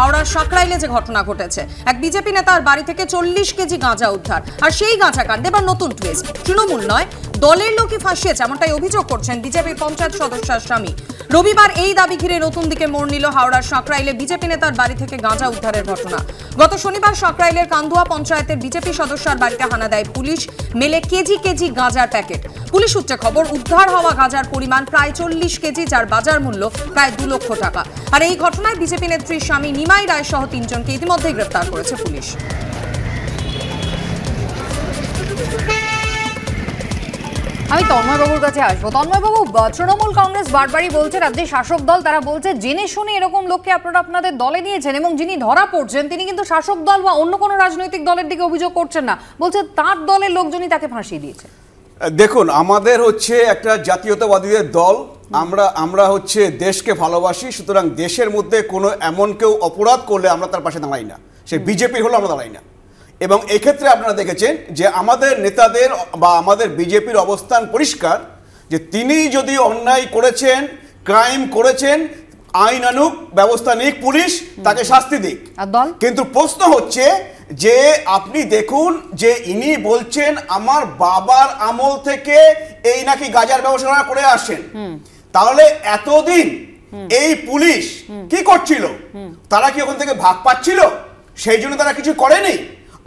হাওড়ার সাঁকরাইলে যে ঘটনা ঘটেছে, এক বিজেপি নেতার বাড়ি থেকে 40 কেজি গাঁজা উদ্ধার। আর সেই গাঁজা কাণ্ডে এবার নতুন টুইস্ট, তৃণমূল নয় দলের লোকই ফাঁসিয়েছে, এমনটাই অভিযোগ করছেন বিজেপির পঞ্চায়েত সদস্যের স্বামী। রবিবার এই দাবি ঘিরে নতুন দিকে মোড় নিল হাওড়ার সাঁকরাইলে বিজেপি নেতার বাড়ি থেকে গাঁজা উদ্ধারের ঘটনা। গত শনিবার সাঁকরাইলের কান্দুয়া পঞ্চায়েতের বিজেপি সদস্যের বাড়িতে হানা দেয় পুলিশ, মেলে কেজি কেজি গাঁজার প্যাকেট। পুলিশ সূত্রে খবর, উদ্ধার হওয়া গাঁজার পরিমাণ প্রায় 40 কেজি, যার বাজার মূল্য প্রায় 2 লক্ষ টাকা। আর এই ঘটনায় বিজেপি নেত্রীর স্বামী নিমাই রায় সহ 3 জনকে ইতিমধ্যেই গ্রেফতার করেছে পুলিশ। আমি তন্ময়বাবুর কাছে আসবো। তন্ময়বাবু, তৃণমূল কংগ্রেস বারবারই বলছে, রাজ্যের শাসক দল তারা বলছে জেনে শুনে এরকম লোককে আপনারা আপনাদের দলে নিয়েছেন, এবং যিনি ধরা পড়ছেন তিনি কিন্তু শাসক দল বা অন্য কোনো রাজনৈতিক দলের দিকে অভিযোগ করছেন না, বলছে তার দলের লোকজনই তাকে ফাঁসিয়ে দিয়েছে। দেখুন, আমাদের হচ্ছে একটা জাতীয়তাবাদীদের দল, আমরা হচ্ছে দেশকে ভালোবাসি, সুতরাং দেশের মধ্যে কোনো এমন কেউ অপরাধ করলে আমরা তার পাশে দাঁড়াই না, সে বিজেপির হলো আমরা দাঁড়াই না। এবং এক্ষেত্রে আপনারা দেখেছেন যে আমাদের নেতাদের বা আমাদের বিজেপির অবস্থান পরিষ্কার, যে তিনি যদি অন্যায় করেছেন, ক্রাইম করেছেন, আইন আনুক, ব্যবস্থা নিক পুলিশ, তাকে শাস্তি দিক। কিন্তু প্রশ্ন হচ্ছে যে আপনি দেখুন যে ইনি বলছেন আমার বাবার আমল থেকে এই নাকি গাঁজার ব্যবসা করে আসেন, তাহলে এতদিন এই পুলিশ কি করছিল? তারা কি ওখান থেকে ভাগ পাচ্ছিল? সেই জন্য তারা কিছু করেনি।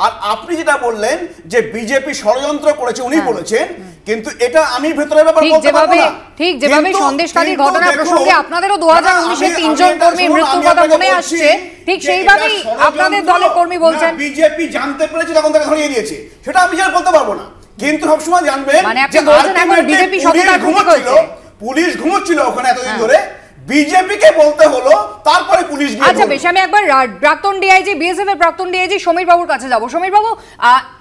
আর আপনি যেটা বললেন যে বিজেপি ষড়যন্ত্র করেছে, উনি বলেছেন, কিন্তু এটা আমি ভেতরের ব্যাপার বলতে পারবো না। ঠিক যেভাবে সন্দেশখালীর ঘটনা প্রসঙ্গে আপনাদেরও 2019-এ 3 জন কর্মীর মৃত্যুর কথা মনে আসছে, ঠিক সেইভাবেই আপনাদের দলের কর্মী বলছেন বিজেপি জানতে পেরেছে তখন তাকে ধরিয়ে দিয়েছে, সেটা আমি যা বলতে পারবো না। কিন্তু সবসময় জানবেন যে বিজেপি পুলিশ ঘুমোচ্ছিল ওখানে এতদিন ধরে, বিজেপিকে বলতে হলো, তারপরে পুলিশ গিয়ে। আচ্ছা বেশ, আমি একবার প্রাক্তন ডিআইজি, বিএসএফ এর প্রাক্তন ডিআইজি সমীর বাবুর কাছে যাব। সমীর বাবু,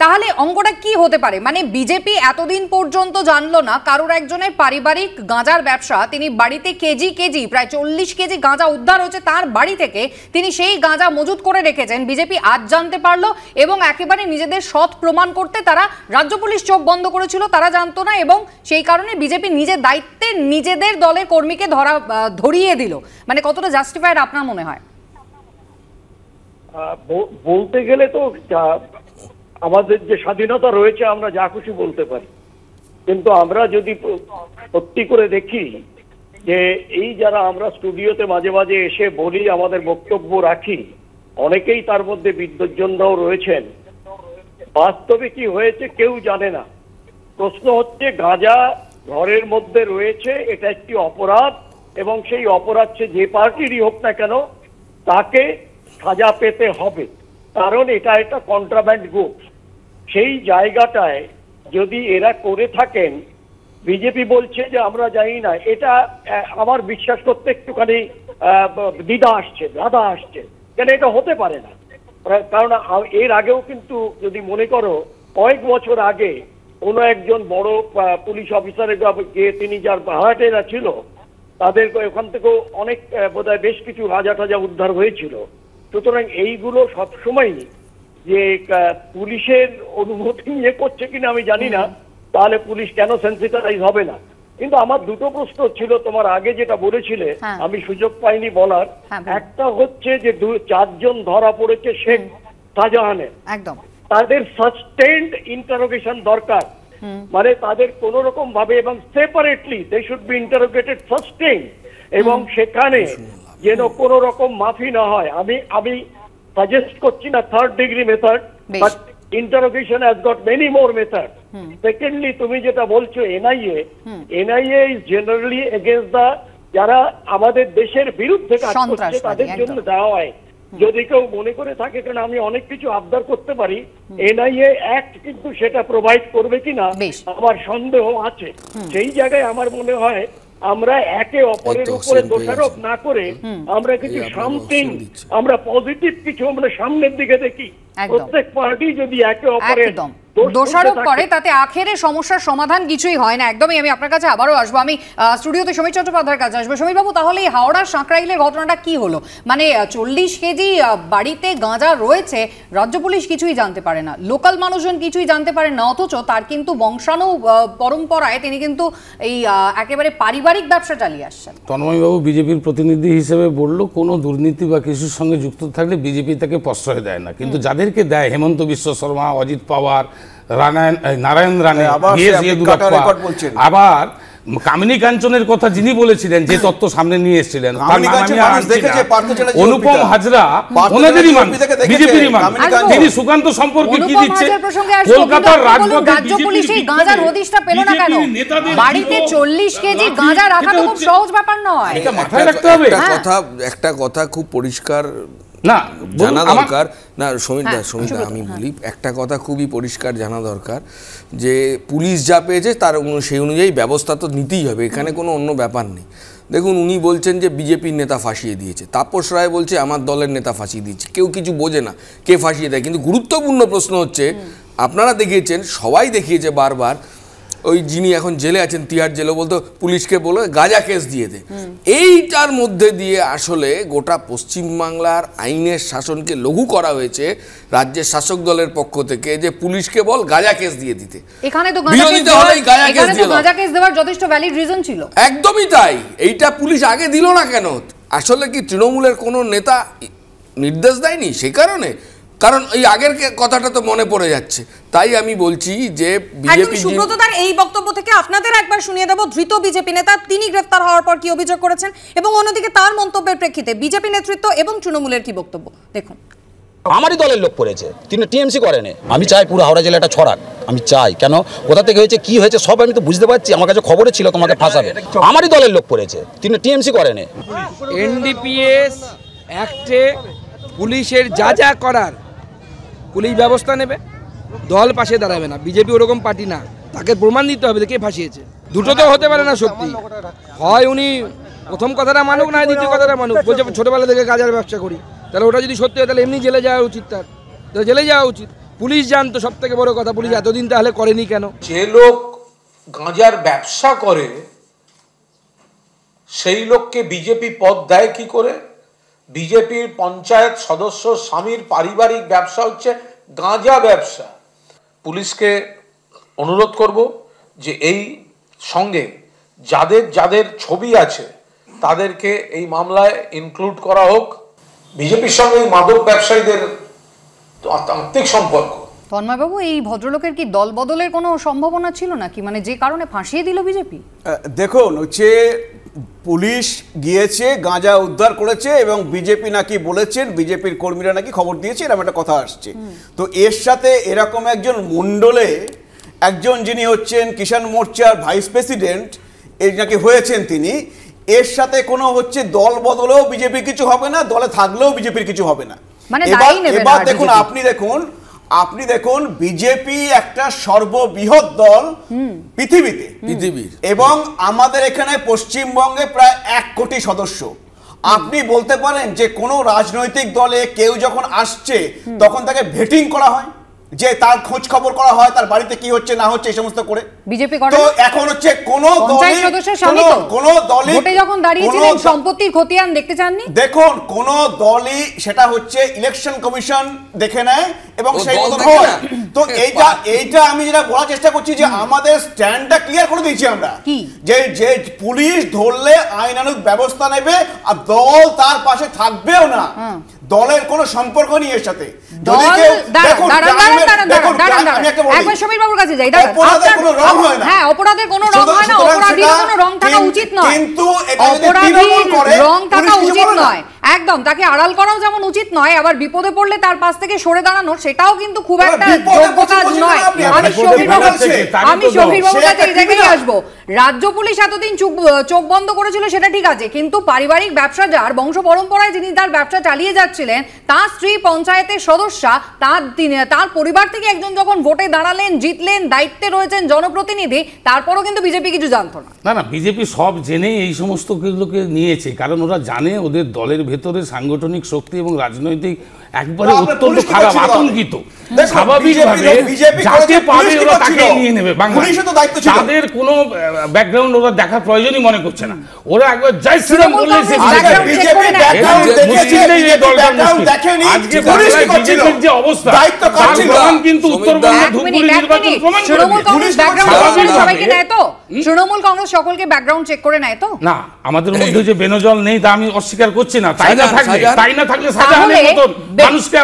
তাহলে অঙ্কটা কি হতে পারে? মানে বিজেপি এতদিন পর্যন্ত জানলো না কারোর একজনের পারিবারিক গাঁজার ব্যবসা, তিনি বাড়িতে কেজি কেজি প্রায় 40 কেজি গাঁজা উদ্ধার হয়েছে তার বাড়ি থেকে, তিনি সেই গাঁজা মজুত করে রেখেছেন, বিজেপি আজ জানতে পারলো, এবং একেবারে নিজেদের সৎ প্রমাণ করতে তারা রাজ্য পুলিশ চোখ বন্ধ করেছিল, তারা জানতো না, এবং সেই কারণে বিজেপি নিজের দায়িত্বে নিজেদের দলের কর্মীকে ধরিয়ে দিল। মানে কতটা জাস্টিফাইড আপনার মনে হয়? বলতে গেলে তো আমাদের যে স্বাধীনতা রয়েছে আমরা যা খুশি বলতে পারি, কিন্তু আমরা যদি সত্যি করে দেখি যে এই যারা আমরা স্টুডিওতে মাঝে মাঝে এসে বলি, আমাদের বক্তব্য রাখি, অনেকেই তার মধ্যে বিদ্বজ্জনরাও রয়েছেন, বাস্তবে কি হয়েছে কেউ জানে না। প্রশ্ন হচ্ছে গাঁজা ঘরের মধ্যে রয়েছে, এটা একটি অপরাধ, এবং সেই অপরাধ সে যে পার্টিরই হোক না কেন তাকে সাজা পেতে হবে, কারণ এটা একটা কন্ট্রাব্যান্ড গুডস। সেই জায়গাটায় যদি এরা করে থাকেন, বিজেপি বলছে যে আমরা জানি না, এটা আমার বিশ্বাস করতে একটুখানি দ্বিধা আসছে, বাধা আসছে, কেন এটা হতে পারে না। কারণ এর আগেও কিন্তু যদি মনে করো কয়েক বছর আগে কোনো একজন বড় পুলিশ অফিসারের গিয়ে তিনি যার ভাড়াটেরা ছিল তাদের ওখান থেকেও অনেক বোধহয় বেশ কিছু গাঁজা টাজা উদ্ধার হয়েছিল। সুতরাং এইগুলো সবসময় যে পুলিশের অনুমতি নিয়ে করছে কিনা আমি জানি না, তাহলে পুলিশ কেন সেন্সিটাইজ হবে না। কিন্তু আমার দুটো প্রশ্ন ছিল, তোমার আগে যেটা বলেছিলে আমি সুযোগ পাইনি বলার। একটা হচ্ছে যে 4 জন ধরা পড়েছে শেখ শাহজাহানের, একদম তাদের সাস্টেইনড ইন্টারোগেশন দরকার, মানে তাদের কোন রকম ভাবে এবং separately they should be interrogated sustain, এবং সেখানে যেন কোন রকম মাফি না হয়। আমি সাজেস্ট করছি না 3rd degree method, but interrogation has got many more method. Secondly, তুমি যেটা বলছো এনআইএ ইজ জেনারেলি এগেইনস্ট দা যারা আমাদের দেশের বিরুদ্ধে কাজ করছে তাদের জন্য দেওয়া হয়। যদি কেউ মনে করে থাকে, কারণ আমি অনেক কিছু আবদার করতে পারি, এনআইএ অ্যাক্ট কিন্তু সেটা প্রোভাইড করবে কিনা আমার সন্দেহ আছে। সেই জায়গায় আমার মনে হয় আমরা একে অপরের উপরে দোষারোপ না করে আমরা কিছু সামথিং, আমরা পজিটিভ কিছু আমরা সামনের দিকে দেখি। প্রত্যেক পার্টি যদি একে অপরের দোষারোপ করে তাতে আখেরে সমস্যার সমাধান কিছুই হয় না। একদমই। আমি আপনার কাছে আবারও আসবো, আমি স্টুডিওতে সমীর চট্টোপাধ্যায়ের কাছে আসবো। সমীরবাবু, তাহলে এই হাওড়ার সাঁকরাইলের ঘটনাটা কি হলো? মানে 40 কেজি বাড়িতে গাঁজা রয়েছে, রাজ্য পুলিশ কিছুই জানতে পারে না, লোকাল মানুষজন কিছুই জানতে পারে না, অথচ তার কিন্তু বংশাণু পরম্পরায় তিনি কিন্তু এই একেবারে পারিবারিক ব্যবসা চালিয়ে আসছেন। তন্ময়বাবু বিজেপির প্রতিনিধি হিসেবে বললো কোনো দুর্নীতি বা কিছুর সঙ্গে যুক্ত থাকলে বিজেপি তাকে প্রশ্রয় দেয় না, কিন্তু যাদেরকে দেয় হেমন্ত বিশ্ব শর্মা, অজিত পাওয়ার, নারায়ণ রানে, আবার কামিনী কাঞ্চনের কথা যিনি বলেছিলেন, যে তত্ত্ব সামনে নিয়ে এসেছিলেন, অনুপম হাজরা ওনাদেরই মানুষ, বিজেপিরই মানুষ, তিনি সুকান্ত সম্পর্কে কি দিচ্ছে কলকাতার রাজ্য পুলিশ এই গাঁজার হদিশটা পেল না কেন? বাড়িতে 40 কেজি গাঁজা রাখা তো খুব সহজ ব্যাপার নয়, এটা মাথায় রাখতে হবে। একটা কথা খুব পরিষ্কার না জানা দরকার, না সমীরদা আমি বলি, একটা কথা খুবই পরিষ্কার জানা দরকার, যে পুলিশ যা পেয়েছে তার সেই অনুযায়ী ব্যবস্থা তো নিতেই হবে, এখানে কোনো অন্য ব্যাপার নেই। দেখুন, উনি বলছেন যে বিজেপির নেতা ফাঁসিয়ে দিয়েছে, তাপস রায় বলছে আমার দলের নেতা ফাঁসিয়ে দিয়েছে, কেউ কিছু বোঝে না কে ফাঁসিয়ে দেয়। কিন্তু গুরুত্বপূর্ণ প্রশ্ন হচ্ছে, আপনারা দেখিয়েছেন, সবাই দেখিয়েছে বারবার, ওই যিনি এখন জেলে আছেন তিহার জেলে, বলতো পুলিশকে বলে গাঁজা কেস দিয়ে দে। এইটার মধ্যে দিয়ে আসলে গোটা পশ্চিমবাংলার আইনের শাসনকে লঘু করা হয়েছে রাজ্যের শাসক দলের পক্ষ থেকে, যে পুলিশকে বল গাঁজা কেস দিয়ে দিতে। এখানে তো গাঁজা কেস দেওয়ার যথেষ্ট ভ্যালিড রিজন ছিল। একদমই তাই। এইটা পুলিশ আগে দিল না কেন? আসলে কি তৃণমূলের কোনো নেতা নির্দেশ দেয়নি সেই কারণে? কারণ এই আগের কথাটা তো মনে পড়ে যাচ্ছে, তাই আমি বলছি যে বিজেপি। সুব্রতদার এই বক্তব্য থেকে আপনাদের একবার শুনিয়ে দেব ধৃত বিজেপি নেতা তিনি গ্রেফতার হওয়ার পর কি অভিযোগ করেছেন, এবং অন্যদিকে তার মন্তব্যের প্রেক্ষিতে বিজেপি নেতৃত্ব এবং তৃণমূলের কি বক্তব্য দেখুন। আমারই দলের লোক করেছে, তিনি টিএমসি করেনি। আমি চাই পুরো হাওড়া জেলাটা ছড়াক, আমি চাই। কেন, কোথা থেকে হয়েছে, কি হয়েছে সব আমি তো বুঝতে পারছি, আমার কাছে খবরে ছিল তোমাকে ফাঁসাবে। আমারই দলের লোক করেছে, তিনি টিএমসি করেনি। এনডিপিএস অ্যাক্টে পুলিশের যা যা করার পুলিশ ব্যবস্থা নেবে, দল পাশে দাঁড়াবে না। বিজেপি ওরকম পার্টি না, তাকে প্রমাণ দিতে হবে কে ফাঁসিয়েছে। দুটো তো হতে পারে না সত্যি, হয় উনি প্রথম কথাটা মানুক, না দ্বিতীয় কথাটা মানুক। বলছে ছোটবেলা থেকে গাঁজার ব্যবসা করি, তাহলে ওটা যদি সত্যি হয় তাহলে এমনি জেলে যাওয়া উচিত, তার জেলে যাওয়া উচিত। পুলিশ জানতো, সব থেকে বড় কথা, পুলিশ এতদিন তাহলে করেনি কেন? যে লোক গাঁজার ব্যবসা করে সেই লোককে বিজেপি পদ দেয় কি করে? বিজেপির পঞ্চায়েত সদস্য স্বামীর পারিবারিক ব্যবসা হচ্ছে গাঁজা ব্যবসা। পুলিশকে অনুরোধ করব যে এই সঙ্গে যাদের যাদের ছবি আছে তাদেরকে এই মামলায় ইনক্লুড করা হোক। বিজেপির সঙ্গে এই মাদক ব্যবসায়ীদের আত্মিক সম্পর্ক। তন্ময়বাবু, এই ভদ্রলোকের কি দল বদলের কোনো সম্ভাবনা ছিল নাকি, মানে যে কারণে ফাঁসিয়ে দিল বিজেপি? দেখুন, হচ্ছে পুলিশ গিয়েছে, গাঁজা উদ্ধার করেছে, এবং বিজেপি নাকি বলেছেন, বিজেপির কর্মীরা নাকি খবর দিয়েছে, এরকম একটা কথা আসছে। তো এর সাথে এরকম একজন মণ্ডলে একজন যিনি হচ্ছেন কিষাণ মোর্চার ভাইস প্রেসিডেন্ট এই নাকি হয়েছেন তিনি, এর সাথে কোনো হচ্ছে দল বদলেও বিজেপির কিছু হবে না, দলে থাকলেও বিজেপির কিছু হবে না। এবার দেখুন, আপনি দেখুন বিজেপি একটা সর্ববৃহৎ দল পৃথিবীর, এবং আমাদের এখানে পশ্চিমবঙ্গে প্রায় 1 কোটি সদস্য। আপনি বলতে পারেন যে কোনো রাজনৈতিক দলে কেউ যখন আসছে তখন তাকে ভেটিং করা হয়, যে তার খোঁজ খবর করা হয়, তার বাড়িতে কি হচ্ছে না হচ্ছে এই সমস্ত করে। বিজেপি করে তো এখন হচ্ছে কোন দলই ভোটে যখন দাঁড়িয়েছিলেন সম্পত্তির খতিয়ান দেখতে চাননি। দেখুন, কোন দলই সেটা হচ্ছে ইলেকশন কমিশন দেখে নেয় এবং সেই মতো হয়। তো এইটা আমি যেটা বলার চেষ্টা করছি যে আমাদের স্ট্যান্ডটা ক্লিয়ার করে দিয়েছি আমরা, যে পুলিশ ধরলে আইনানুগ ব্যবস্থা নেবে, আর দল তার পাশে থাকবেও না, দলের কোনো সম্পর্ক নেই এর সাথে। অপরাধের কোনো রং হয় না, অপরাধীর কোনো রং থাকা উচিত নয়, অপরাধীর রং থাকা উচিত নয় একদম। তাকে আড়াল করাও যেমন উচিত নয়, আবার বিপদে পড়লে তার পাশ থেকে সরে দাঁড়ানো সেটাও কিন্তু খুব একটা যোগ্য কাজ নয়। আমি শফিরবাবুর কাছে এই জায়গায় আসবো। রাজ্য পুলিশ এতদিন চোখ বন্ধ করেছিল সেটা ঠিক আছে, কিন্তু পারিবারিক ব্যবসা যার বংশ পরম্পরায় যিনি তার ব্যবসা চালিয়ে যাচ্ছেন যাচ্ছিলেন, তার স্ত্রী পঞ্চায়েতের সদস্যা, তার পরিবার থেকে একজন যখন ভোটে দাঁড়ালেন, জিতলেন, দায়িত্বে রয়েছেন জনপ্রতিনিধি, তারপরও কিন্তু বিজেপি কিছু জানতো না। না, বিজেপি সব জেনেই এই সমস্ত গুলোকে নিয়েছে, কারণ ওরা জানে ওদের দলের ভেতরে সাংগঠনিক শক্তি এবং রাজনৈতিক একবারে অত্যন্ত খারাপ, আতঙ্কিত। স্বাভাবিকভাবে যাকে পাবে ওরা তাকে নিয়ে নেবে। তাদের কোনো ব্যাকগ্রাউন্ড ওরা দেখার প্রয়োজনই মনে করছে না। ওরা একবার জয় শ্রীরাম বললে আজকে বিজেপির যে অবস্থা তার প্রমাণ কিন্তু উত্তরবঙ্গের ধূপগুড়ি নির্বাচন প্রমাণ করে। তৃণমূল কংগ্রেস সকলকে ব্যাকগ্রাউন্ড চেক করে নেয় তো? না, আমাদের মধ্যে যে বেনজল নেই তা আমি অস্বীকার করছি না। তাই না থাকলে শাহজাহানের মতন মানুষকে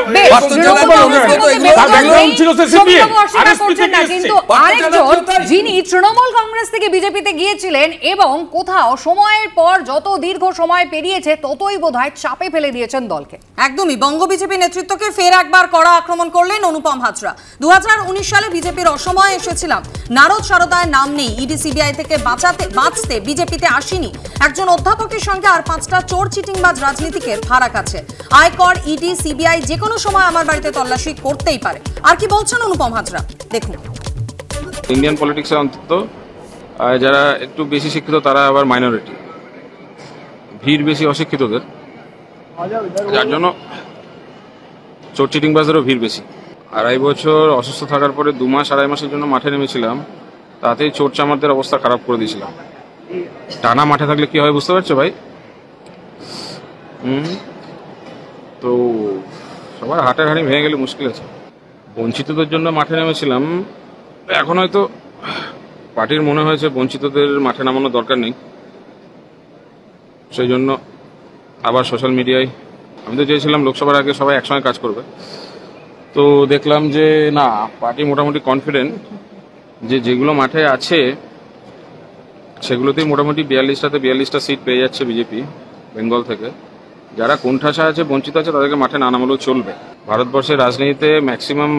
যিনি তৃণমূল কংগ্রেস থেকে বিজেপিতে গিয়েছিলেন এবং কোথাও সময়ের পর যত দীর্ঘ সময় পেরিয়েছে ততই বোধহয় চাপে ফেলে দিয়েছেন দলকে। একদমই বঙ্গ বিজেপি নেতৃত্বকে ফের একবার কড়া আক্রমণ করলেন অনুপম হাজরা। 2019 সালে বিজেপির অসময়ে এসেছিলাম, নারদ সারদার নাম নেই, ইডি সিবিআই থেকে বাঁচতে বিজেপিতে আসিনি। একজন অধ্যাপকের সঙ্গে আর 5টা চোর চিটিংবাজ রাজনীতিকের ফারাক আছে। আয়কর, ইডি, সিবিআই যে কোনো সময় আমার বাড়িতে তল্লাশি করতেই পারে। আর কি বলছেন অনুপম হাজরা, দেখুন। ইন্ডিয়ান পলিটিক্সে অন্তত যারা একটু বেশি শিক্ষিত তারা আবার মাইনরিটি, ভিড় বেশি অশিক্ষিতদের, যার জন্য চোর চিটিংবাজদেরও ভিড় বেশি। 2.5 বছর অসুস্থ থাকার পরে 2 মাস 2.5 মাসের জন্য মাঠে নেমেছিলাম, তাতেই চোর চামারদের অবস্থা খারাপ করে দিয়েছিলাম। টানা মাঠে থাকলে কি হয় বুঝতে পারছো ভাই? তো সবার হাটের হাড়ি ভেঙে গেলে মুশকিল আছে। বঞ্চিতদের জন্য মাঠে নেমেছিলাম, এখন হয়তো পার্টির মনে হয়েছে বঞ্চিতদের মাঠে নামানোর দরকার নেই, সেই জন্য আবার সোশ্যাল মিডিয়ায়, আমি তো চেয়েছিলাম লোকসভার আগে সবাই একসঙ্গে কাজ করবে, তো দেখলাম যে না, পার্টি মোটামুটি কনফিডেন্ট যে যেগুলো মাঠে আছে সেগুলোতেই মোটামুটি 42টা সিট পেয়ে যাচ্ছে বিজেপি বেঙ্গল থেকে। যারা কোণঠাসা আছে, বঞ্চিত আছে, তাদেরকে মাঠে না নামালেও চলবে। ভারতবর্ষের রাজনীতিতে ম্যাক্সিমাম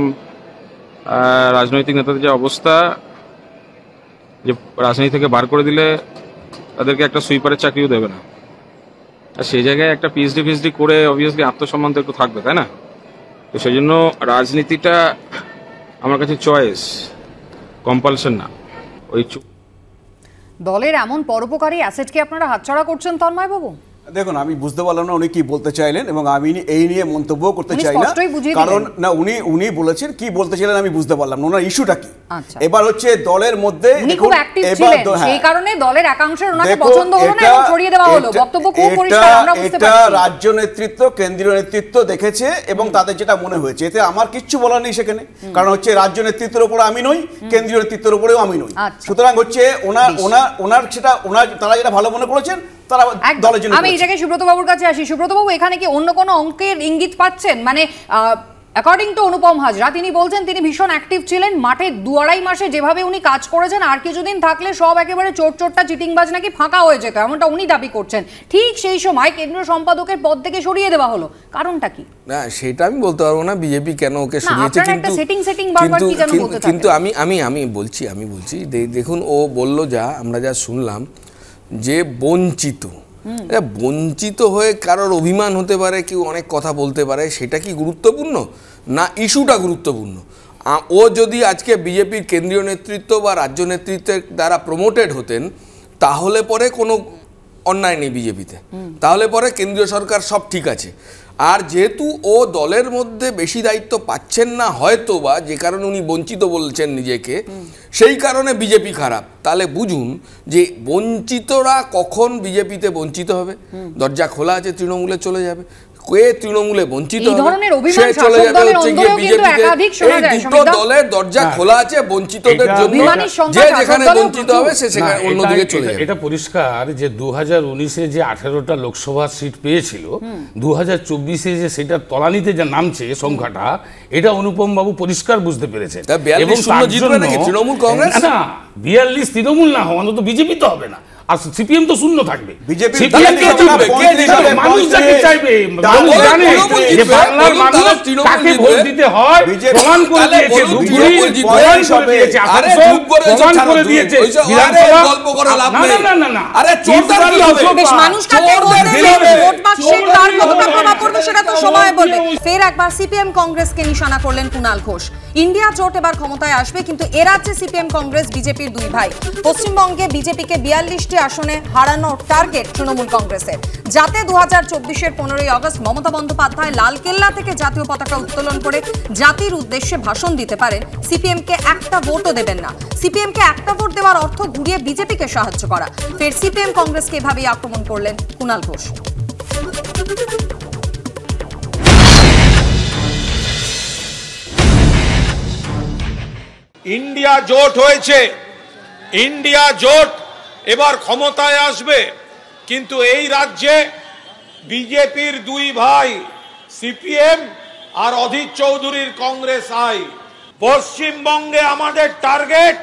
রাজনৈতিক নেতাদের যে অবস্থা, যে রাজনীতি থেকে বার করে দিলে তাদেরকে একটা সুইপারের চাকরিও দেবে না, আর সেই জায়গায় একটা পিএইচডি করে অবভিয়াসলি আত্মসম্মান তো একটু থাকবে, তাই না? তো সেই জন্য রাজনীতিটা আমার কাছে চয়েস, কম্পালশন না। ওই দলের এমন পরোপকারী অ্যাসেট কি আপনারা হাতছাড়া করছেন তন্ময় বাবু? দেখুন, আমি বুঝতে পারলাম না উনি কি বলতে চাইলেন, এবং আমি এই নিয়ে মন্তব্য করতে চাই না, কারণ না উনি বলেছেন কি বলতে চাইলেন আমি বুঝতে পারলাম না ওনার ইস্যুটা কি। এবার হচ্ছে দলের মধ্যে খুব অ্যাক্টিভ ছিলেন, সেই কারণে দলের একাংশের ওনাকে পছন্দ হলো না এবং ছড়িয়ে দেওয়া হলো। বক্তব্য খুব পরিষ্কার, আমরা বুঝতে পারছি। এটা রাজ্য নেতৃত্ব, কেন্দ্রীয় নেতৃত্ব দেখেছে এবং তাদের যেটা মনে হয়েছে, এতে আমার কিচ্ছু বলার নেই সেখানে, কারণ হচ্ছে রাজ্য নেতৃত্বের উপরে আমি নই, কেন্দ্রীয় নেতৃত্বের উপরেও আমি নই। সুতরাং হচ্ছে ওনার সেটা তারা যেটা ভালো মনে করেছেন আমি এই জায়গায় সুব্রত বাবুর কাছে আসি। সুব্রত বাবু, এখানে কি অন্য কোনো অঙ্কের ইঙ্গিত পাচ্ছেন? মানে অ্যাকর্ডিং টু অনুপম হাজরা, তিনি বলছেন তিনি ভীষণ অ্যাক্টিভ ছিলেন মাঠে, 2-2.5 মাসে যেভাবে উনি কাজ করেছেন, আর কিছুদিন থাকলে সব একেবারে চোরটা চিটিংবাজ নাকি ফাঁকা হয়ে যেত, এমনটা উনি দাবি করছেন। ঠিক সেই সময় কেন্দ্রীয় সম্পাদকের পদ থেকে সরিয়ে দেওয়া হলো, কারণটা কি? না, সেটা আমি বলতে পারবো না বিজেপি কেন ওকে সরিয়েছে, কিন্তু আমি বলছি দেখুন, ও বললো যা আমরা যা শুনলাম যে বঞ্চিত হয়ে কারোর অভিমান হতে পারে, কেউ অনেক কথা বলতে পারে, সেটা কি গুরুত্বপূর্ণ না ইস্যুটা গুরুত্বপূর্ণ? ও যদি আজকে বিজেপির কেন্দ্রীয় নেতৃত্ব বা রাজ্য নেতৃত্বের দ্বারা প্রমোটেড হতেন, তাহলে পরে কোনো অন্যায় নেই বিজেপিতে, তাহলে পরে কেন্দ্রীয় সরকার সব ঠিক আছে। আর যেহেতু ও দলের মধ্যে বেশি দায়িত্ব পাচ্ছেন না হয়তো, বা যে কারণে উনি বঞ্চিত বলছেন নিজেকে, সেই কারণে বিজেপি খারাপ। তাহলে বুঝুন যে বঞ্চিতরা কখন বিজেপিতে বঞ্চিত হবে, দরজা খোলা আছে, তৃণমূলে চলে যাবে। কে তৃণমূলে বঞ্চিত সে চলে যাবে হচ্ছে গিয়ে বিজেপিতে। এই দুটো দলের দরজা খোলা আছে বঞ্চিতদের জন্য, যে যেখানে বঞ্চিত হবে সে সেখানে অন্যদিকে চলে যাবে। এটা পরিষ্কার যে 2019-এ যে 18টা লোকসভা সিট পেয়েছিল, 2024-এ যে সেটা তলানিতে যে নামছে সংখ্যাটা, এটা অনুপম বাবু পরিষ্কার বুঝতে পেরেছেন। এবং তৃণমূল কংগ্রেস না 42 তৃণমূল না হয়, অন্তত বিজেপি তো হবে না। আর সিপিএম তো শূন্য থাকবে। বিজেপি মানুষ যাকে চাইবে, মানুষ জানে যে বাংলার মানুষ কাকে ভোট দিতে হয়, প্রমাণ করে দিয়েছে ধূপগুড়ি, প্রমাণ করে দিয়েছে আসানসোল, প্রমাণ করে দিয়েছে বিধানসভা। না আরে মানুষ কাকে ভোট দেবে, ভোট বাক্সে কার কতটা প্রভাব পড়বে সেটা তো সময় বলবে। ফের একবার সিপিএম কংগ্রেসকে নিশানা করলেন কুণাল ঘোষ। ইন্ডিয়া জোট এবার ক্ষমতায় আসবে, কিন্তু এ রাজ্যে সিপিএম কংগ্রেস বিজেপির দুই ভাই। পশ্চিমবঙ্গে বিজেপিকে 42টি আসনে হারানোর টার্গেট তৃণমূল কংগ্রেসের, যাতে 2024-এর 15ই আগস্ট মমতা বন্দ্যোপাধ্যায় লালকেল্লা থেকে জাতীয় পতাকা উত্তোলন করে জাতির উদ্দেশ্যে ভাষণ দিতে পারেন। সিপিএমকে একটা ভোটও দেবেন না। সিপিএমকে একটা ভোট দেওয়ার অর্থ ঘুরিয়ে বিজেপিকে সাহায্য করা। ফের সিপিএম কংগ্রেসকে এভাবেই আক্রমণ করলেন কুণাল ঘোষ। ইন্ডিয়া জোট হয়েছে, ইন্ডিয়া জোট এবার ক্ষমতায় আসবে, কিন্তু এই রাজ্যে বিজেপির দুই ভাই সিপিএম আর অধীর চৌধুরীর কংগ্রেস আই। পশ্চিমবঙ্গে আমাদের টার্গেট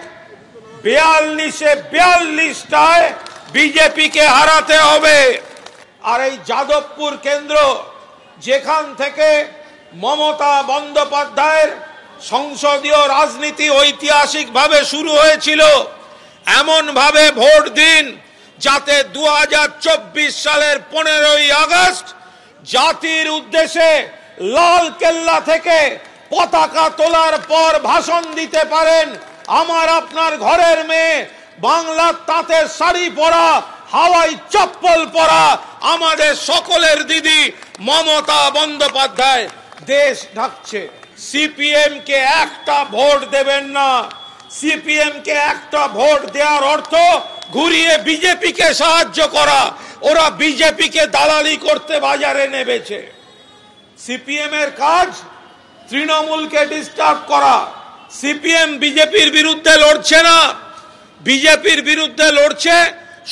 42টায় বিজেপিকে হারাতে হবে। আর এই যাদবপুর কেন্দ্র, যেখান থেকে মমতা বন্দ্যোপাধ্যায়ের সংসদীয় রাজনীতি ঐতিহাসিকভাবে শুরু হয়েছিল, এমন ভাবে ভোট দিন যাতে 2024 সালের 15ই আগস্ট জাতির উদ্দেশ্যে লাল কেল্লা থেকে পতাকা তোলার পর ভাষণ দিতে পারেন আমার আপনার ঘরের মেয়ে, বাংলার তাঁতের শাড়ি পরা, হাওয়াই চপ্পল পরা আমাদের সকলের দিদি মমতা বন্দ্যোপাধ্যায়। দেশ ঢাকছে। সিপিএম কে একটা ভোট দেবেন না। সিপিএম কে একটা ভোট দেওয়ার অর্থ ঘুরিয়ে বিজেপিকে সাহায্য করা। ওরা বিজেপিকে দালালি করতে বাজারে নেমেছে। সিপিএম এর কাজ তৃণমূলকে ডিস্টার্ব করা। সিপিএম বিজেপির বিরুদ্ধে লড়ছে না, বিজেপির বিরুদ্ধে লড়ছে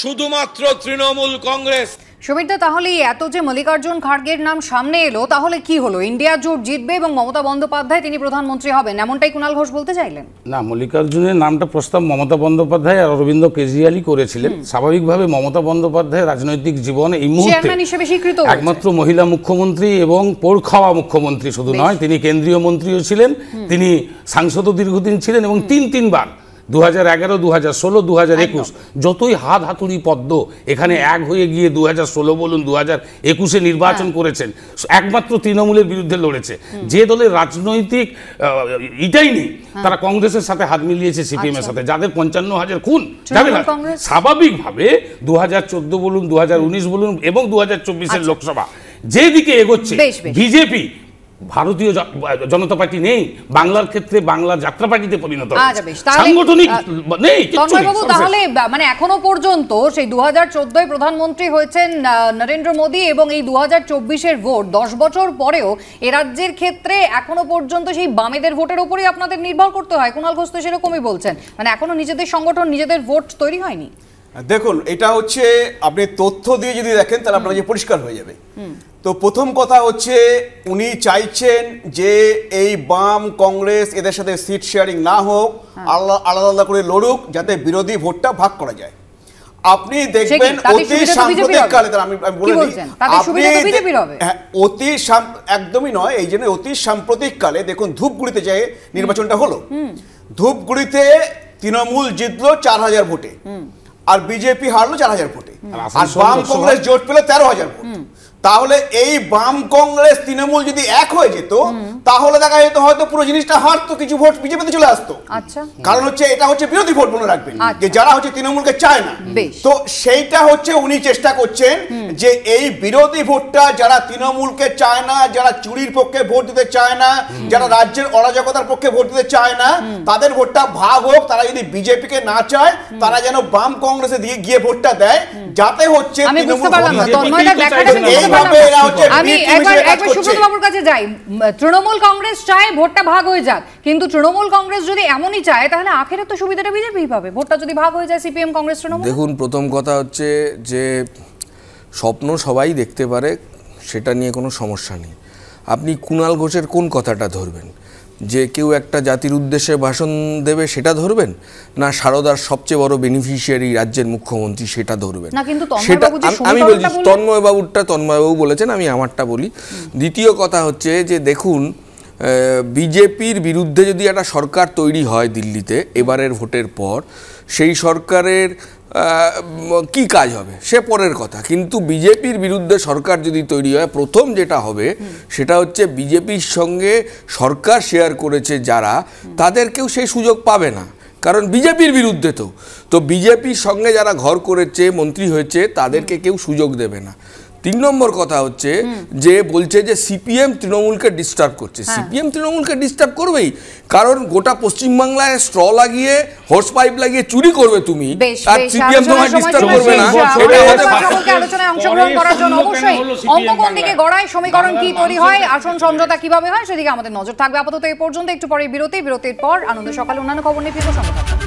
শুধুমাত্র তৃণমূল কংগ্রেস। সুমিত্রা, তাহলে এত যে মল্লিকার্জুন খাড়গের নাম সামনে এলো, তাহলে কি হলো? ইন্ডিয়া জোট জিতবে এবং মমতা বন্দ্যোপাধ্যায় তিনি প্রধানমন্ত্রী হবেন, এমনটাই কুণাল ঘোষ বলতে চাইলেন? না, মল্লিকার্জুনের নামটা প্রস্তাব মমতা বন্দ্যোপাধ্যায় আর অরবিন্দ কেজরিওয়ালই করেছিলেন। স্বাভাবিকভাবে মমতা বন্দ্যোপাধ্যায় রাজনৈতিক জীবনে এই মুহূর্তে একমাত্র মহিলা মুখ্যমন্ত্রী এবং পোড় খাওয়া মুখ্যমন্ত্রী শুধু নয়, তিনি কেন্দ্রীয় মন্ত্রীও ছিলেন, তিনি সাংসদও দীর্ঘদিন ছিলেন এবং তিনবার 2011, 2016, 2021 যতই হাত হাতুড়ি পদ্ম এখানে এক হয়ে গিয়ে 2016 বলুন 2021-এ নির্বাচন করেছেন, একমাত্র তৃণমূলের বিরুদ্ধে লড়েছে। যে দলের রাজনৈতিক এটাই নেই, তারা কংগ্রেসের সাথে হাত মিলিয়েছে সিপিএম এর সাথে, যাদের 55,000 খুন। স্বাভাবিকভাবে 2014 বলুন, 2019 বলুন এবং 2024-এর লোকসভা যেদিকে এগোচ্ছে, বিজেপি ভারতীয় জনতা পার্টি নেই, বাংলার ক্ষেত্রে বাংলা যাত্রা পার্টিতে পরিণত সাংগঠনিক নেই। তাহলে মানে এখনো পর্যন্ত সেই 2014-এ প্রধানমন্ত্রী হয়েছেন নরেন্দ্র মোদী এবং এই 2024-এর ভোট 10 বছর পরেও এ রাজ্যের ক্ষেত্রে এখনো পর্যন্ত সেই বামেদের ভোটের উপরেই আপনাদের নির্ভর করতে হয়। কুণাল ঘোষ তো সেরকমই বলছেন, মানে এখনো নিজেদের সংগঠন নিজেদের ভোট তৈরি হয়নি। দেখুন, এটা হচ্ছে আপনি তথ্য দিয়ে যদি দেখেন তাহলে আপনার যে পরিষ্কার হয়ে যাবে। তো প্রথম কথা হচ্ছে উনি চাইছেন যে এই বাম কংগ্রেস এদের সাথে সিট শেয়ারিং না হোক, আলাদা আলাদা করে লড়ুক, যাতে বিরোধী ভোটটা ভাগ করা যায়। আপনি দেখবেন অতি সাম্প্রতিক কালে, আমি বলে দিই, অতি একদমই নয়, এই জন্য অতি সাম্প্রতিক কালে দেখুন ধূপগুড়িতে যে নির্বাচনটা হলো, ধূপগুড়িতে তৃণমূল জিতলো 4000 ভোটে আর বিজেপি হারলো 4000 ভোটে, আর বাম কংগ্রেস জোট পেল 13,000 ভোট। তাহলে এই বাম কংগ্রেস তৃণমূল যদি এক হয়ে যেত তাহলে দেখা যেত হয়তো পুরো জিনিসটা হারতো, কিছু ভোট বিজেপিতে চলে আসতো। কারণ হচ্ছে এটা হচ্ছে বিরোধী ভোট মনে রাখবেন, যে যারা হচ্ছে তৃণমূলকে চায় না। তো সেইটা হচ্ছে উনি চেষ্টা করছেন যে এই বিরোধী ভোটটা, যারা তৃণমূলকে চায় না, যারা চুরির পক্ষে ভোট দিতে চায় না, যারা রাজ্যের অরাজকতার পক্ষে ভোট দিতে চায় না, তাদের ভোটটা ভাগ হোক। তারা যদি বিজেপিকে না চায় তারা যেন বাম কংগ্রেসে দিয়ে গিয়ে ভোটটা দেয়, যাতে হচ্ছে আমি একবার সুব্রত বাবুর কাছে যাই। তৃণমূল কংগ্রেস চায় ভোটটা ভাগ হয়ে যাক, কিন্তু তৃণমূল কংগ্রেস যদি এমনই চায় তাহলে আখেরে তো সুবিধাটা বিজেপি পাবে, ভোটটা যদি ভাগ হয়ে যায় সিপিএম কংগ্রেস তৃণমূল। দেখুন, প্রথম কথা হচ্ছে যে স্বপ্ন সবাই দেখতে পারে, সেটা নিয়ে কোনো সমস্যা নেই। আপনি কুণাল ঘোষের কোন কথাটা ধরবেন? যে কেউ একটা জাতির উদ্দেশ্যে ভাষণ দেবে সেটা ধরবেন, না সারদার সবচেয়ে বড় বেনিফিশিয়ারি রাজ্যের মুখ্যমন্ত্রী সেটা ধরবেন? সেটা আমি বলছি, তন্ময়বাবু বলেছেন, আমি আমারটা বলি। দ্বিতীয় কথা হচ্ছে যে দেখুন, বিজেপির বিরুদ্ধে যদি একটা সরকার তৈরি হয় দিল্লিতে এবারের ভোটের পর, সেই সরকারের কি কাজ হবে সে পরের কথা, কিন্তু বিজেপির বিরুদ্ধে সরকার যদি তৈরি হয় প্রথম যেটা হবে সেটা হচ্ছে বিজেপির সঙ্গে সরকার শেয়ার করেছে যারা, তাদেরকেও সেই সুযোগ পাবে না, কারণ বিজেপির বিরুদ্ধে তো বিজেপির সঙ্গে যারা ঘর করেছে মন্ত্রী হয়েছে তাদেরকে কেউ সুযোগ দেবে না। 3 নম্বর কথা হচ্ছে যে বলছে যে সিপিএম তৃণমূলকে ডিস্টার্ব করছে। সিপিএম তৃণমূলকে ডিস্টার্ব করবেই, কারণ গোটা পশ্চিমবাংলায় স্ট্র লাগিয়ে হোর্স পাইপ লাগিয়ে চুরি করবে তুমি, আর সিপিএম তোমায় ডিস্টার্ব করবে না। আলোচনায় অংশগ্রহণ করার জন্য অবশ্যই অঙ্ক কোন দিকে গড়ায়, সমীকরণ কি তৈরি হয়, আসন সমঝোতা কিভাবে হয় সেদিকে আমাদের নজর থাকবে। আপাতত এই পর্যন্ত, একটু পরে বিরতির পর আনন্দ সকালে অন্যান্য খবর নিয়ে ফিরবো। সঙ্গে থাকুন।